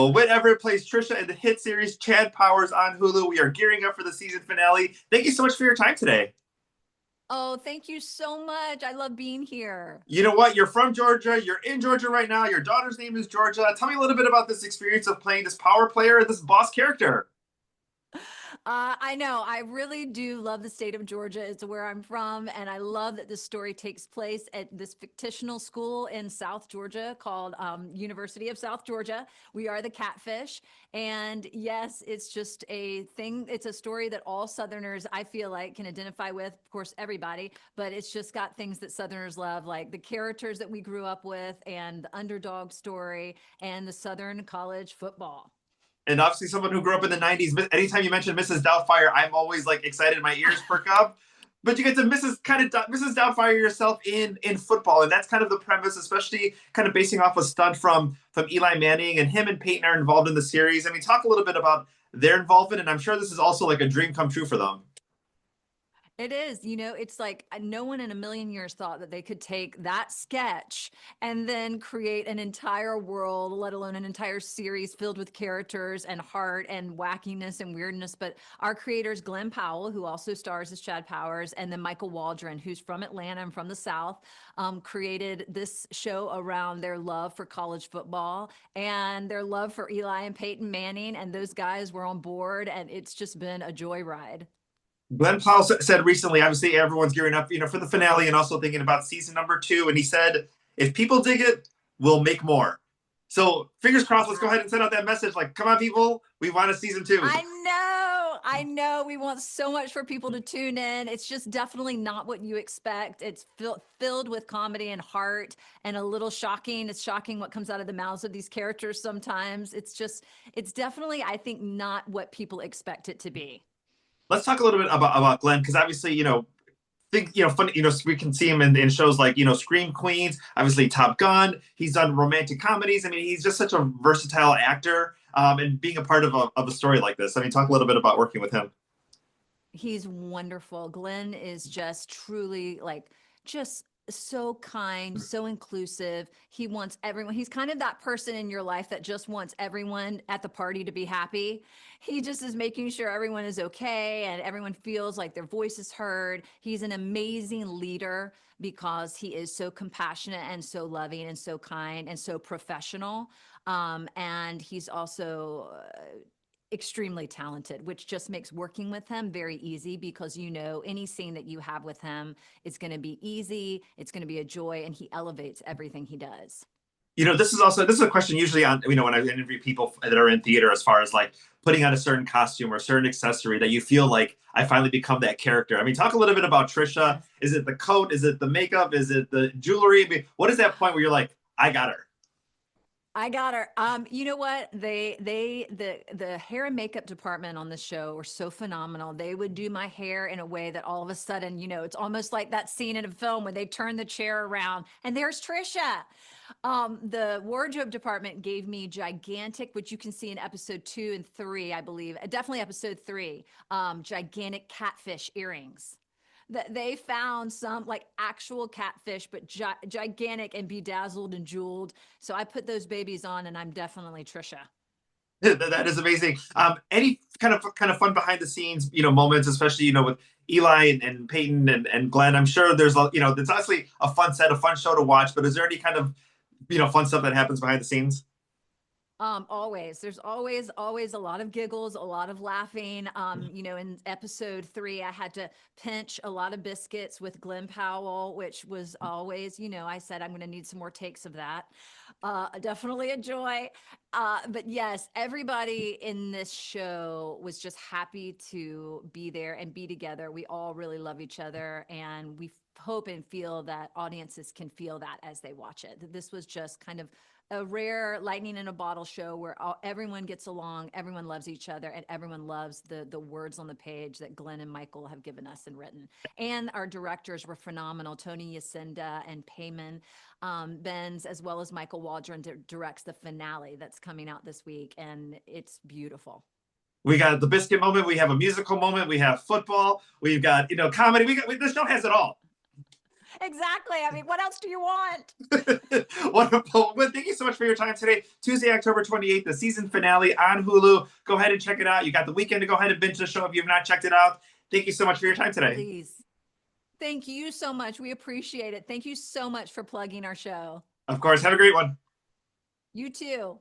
Well, Wynn Everett plays Trisha in the hit series Chad Powers on Hulu. We are gearing up for the season finale. Thank you so much for your time today. Oh, thank you so much. I love being here. You know what? You're from Georgia. You're in Georgia right now. Your daughter's name is Georgia. Tell me a little bit about this experience of playing this power player, this boss character. I know. I really do love the state of Georgia. It's where I'm from. And I love that this story takes place at this fictional school in South Georgia called University of South Georgia. We are the Catfish. And yes, it's just a thing. It's a story that all Southerners, I feel like, can identify with. Of course, everybody. But it's just got things that Southerners love, like the characters that we grew up with and the underdog story and the Southern college football. And obviously, someone who grew up in the '90s. Anytime you mention Mrs. Doubtfire, I'm always like excited. My ears perk up. But you get to Mrs. Doubtfire yourself in football, and that's kind of the premise, especially kind of basing off a stunt from Eli Manning, and him and Peyton are involved in the series. I mean, talk a little bit about their involvement, and I'm sure this is also like a dream come true for them. It is, it's like no one in a million years thought that they could take that sketch and then create an entire world, let alone an entire series filled with characters and heart and wackiness and weirdness. But our creators, Glen Powell, who also stars as Chad Powers, and then Michael Waldron, who's from Atlanta and from the South, created this show around their love for college football and their love for Eli and Peyton Manning. And those guys were on board, and it's just been a joyride. Glenn Powell said recently, obviously everyone's gearing up, for the finale and also thinking about season number 2. And he said, if people dig it, we'll make more. So fingers crossed, let's go ahead and send out that message. Like, come on, people, we want a season 2. I know. We want so much for people to tune in. It's just definitely not what you expect. It's filled with comedy and heart and a little shocking. It's shocking what comes out of the mouths of these characters sometimes. It's definitely, I think, not what people expect it to be. Let's talk a little bit about Glenn, because obviously, funny, we can see him in shows like, Scream Queens, obviously Top Gun. He's done romantic comedies. I mean, he's just such a versatile actor. And being a part of a story like this, I mean, talk a little bit about working with him. He's wonderful. Glenn is just truly just so kind, so inclusive. He wants everyone. He's kind of that person in your life that just wants everyone at the party to be happy. He just is making sure everyone is okay and everyone feels like their voice is heard. He's an amazing leader because he is so compassionate and so loving and so kind and so professional. And he's also extremely talented, which just makes working with him very easy because any scene that you have with him is going to be easy, it's going to be a joy, and he elevates everything he does. This is a question usually on, when I interview people that are in theater, as far as like putting on a certain costume or a certain accessory that you feel like I finally become that character. I mean, talk a little bit about Trisha. Is it the coat? Is it the makeup? Is it the jewelry? I mean, what is that point where you're like, I got her? I got her. You know what? The hair and makeup department on the show were so phenomenal. They would do my hair in a way that all of a sudden, it's almost like that scene in a film where they turn the chair around and there's Trisha. The wardrobe department gave me gigantic, which you can see in episode 2 and 3, I believe, definitely episode 3, gigantic catfish earrings that they found some like actual catfish, but gigantic and bedazzled and jeweled. So I put those babies on, and I'm definitely Trisha. That is amazing. Any kind of fun behind the scenes, moments, especially, with Eli and Peyton and Glenn. I'm sure there's, it's honestly a fun set, a fun show to watch. But is there any kind of, fun stuff that happens behind the scenes? Always. There's always a lot of giggles, a lot of laughing. In episode 3, I had to pinch a lot of biscuits with Glen Powell, which was always, I said I'm going to need some more takes of that. Definitely a joy. But yes, everybody in this show was just happy to be there and be together. We all really love each other, and we hope and feel that audiences can feel that as they watch it. This was just kind of a rare lightning in a bottle show where everyone gets along, everyone loves each other, and everyone loves the words on the page that Glenn and Michael have given us and written. And our directors were phenomenal. Tony Yacinda and Payman Benz, as well as Michael Waldron, directs the finale that's coming out this week, and it's beautiful. We got the biscuit moment. We have a musical moment. We have football. We've got, comedy. This show has it all. Exactly. I mean, what else do you want? Wonderful. Well, thank you so much for your time today. Tuesday, October 28th, the season finale on Hulu. Go ahead and check it out. You got the weekend to go ahead and binge the show if you've not checked it out. Thank you so much for your time today. Please. Thank you so much. We appreciate it. Thank you so much for plugging our show. Of course. Have a great one. You too.